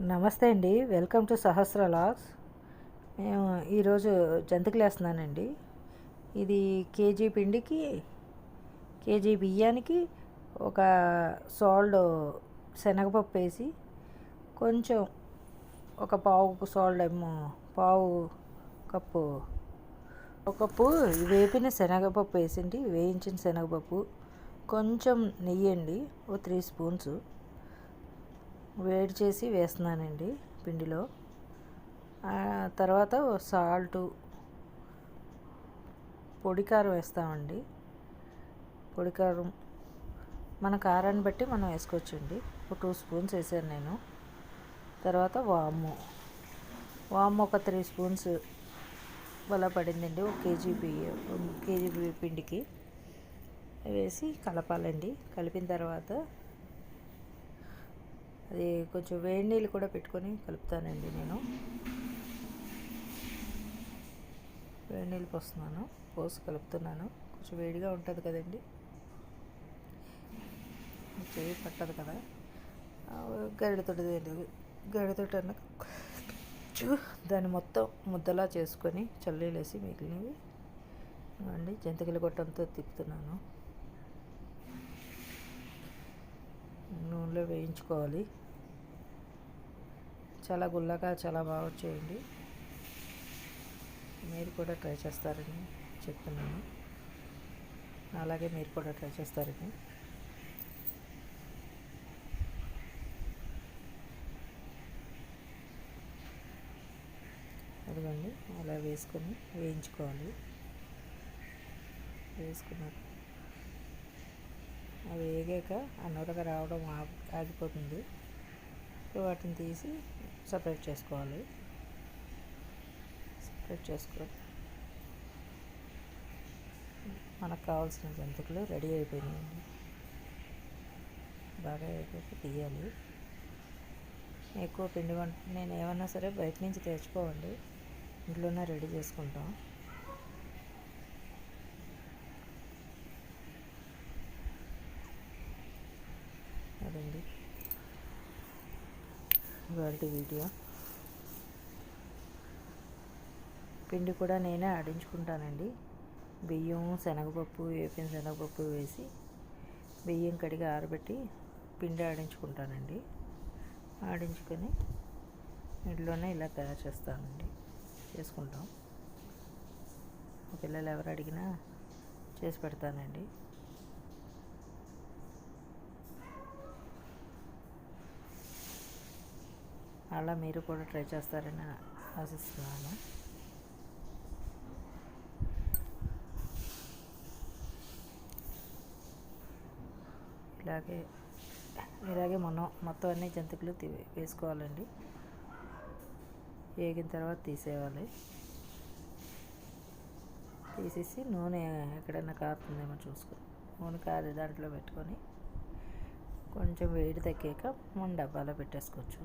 నమస్తే అండి. Welcome to Sahasra logs. మేము ఈరోజు జంతికలు వేస్తున్నానండి. ఇది కేజీ పిండికి కేజీ బియ్యానికి ఒక సాల్ట్ శనగపప్పు వేసి కొంచెం ఒక పావు సాల్ట్ ఏమో పావు కప్పు ఒక కప్పు వేపిన శనగపప్పు వేసిండి, వేయించిన శనగపప్పు, కొంచెం నెయ్యి అండి, ఓ 3 స్పూన్స్ వేడి చేసి వేస్తున్నానండి పిండిలో. తర్వాత సాల్టు, పొడి కారం వేస్తామండి. పొడి కారం మన కారాన్ని బట్టి మనం వేసుకోవచ్చండి. ఒక 2 స్పూన్స్ వేసాను నేను. తర్వాత వాము ఒక 3 స్పూన్స్ అలా పడిందండి. ఒక కేజీ పిండికి వేసి కలపాలండి. కలిపిన తర్వాత అది కొంచెం వేడి నీళ్ళు కూడా పెట్టుకొని కలుపుతానండి. నేను వేడి నీళ్ళు పోసి కలుపుతున్నాను. కొంచెం వేడిగా ఉంటుంది కదండి, చేయి పట్టదు కదా. గరిటెతోటి అన్న దాన్ని మొత్తం ముద్దలా చేసుకొని చల్లీలేసి మిగిలినవి అండి జంతికల గొట్టంతో తిప్పుతున్నాను. నూనెలో వేయించుకోవాలి. చాలా గుల్లగా చాలా బాగా వచ్చేయండి. మీరు కూడా ట్రై చేస్తారని చెప్తున్నాను. అలాగే మీరు కూడా ట్రై చేస్తారని. అదిగోండి, అలా వేసుకొని వేయించుకోవాలి. వేసుకున్నాక అవి వేగాక ఆ నూరగా రావడం ఆగిపోతుంది. వాటిని తీసి సపరేట్ చేసుకోవాలి. మనకు కావాల్సిన జంతికలు రెడీ అయిపోయినాయండి. బాగా అయిపోయి తీయాలి. ఎక్కువ పిండి వంట నేను ఏమన్నా సరే బయట నుంచి తెచ్చుకోవండి, ఇంట్లోనే రెడీ చేసుకుంటాం. అదండి ఇవాల్టి వీడియో. పిండి కూడా నేనే ఆడించుకుంటానండి. బియ్యం, శనగపప్పు, వేపిన శనగపప్పు వేసి బియ్యం కడిగి ఆరబెట్టి పిండి ఆడించుకుంటానండి. ఆడించుకొని ఇంట్లోనే ఇలా తయారు చేసుకుంటాం. పిల్లలు ఎవరు అడిగినా చేసి పెడతానండి. అలా మీరు కూడా ట్రై చేస్తారని ఆశిస్తున్నాను. ఇలాగే మొత్తం అన్ని జంతికలు వేసుకోవాలండి. వేగిన తర్వాత తీసేసి నూనె ఎక్కడైనా కారుతుందేమో చూసుకొని నూనె కారి దాంట్లో పెట్టుకొని కొంచెం వేడి తగ్గాక మన డబ్బాలో పెట్టేసుకోవచ్చు.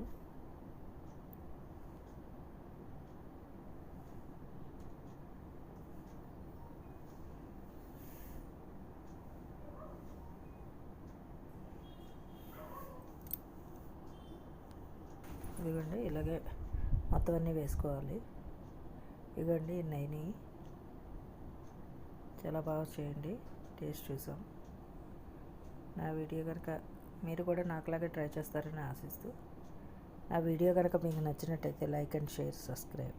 ఇదిగోండి, ఇలాగే మొత్తం అన్నీ వేసుకోవాలి. ఇదిగోండి ఇన్ని చాలా బాగా చేయండి. టేస్ట్ చూసాం. నా వీడియో కనుక మీరు కూడా నాకులాగే ట్రై చేస్తారని ఆశిస్తూ, నా వీడియో కనుక మీకు నచ్చినట్టయితే లైక్ అండ్ షేర్, సబ్స్క్రైబ్.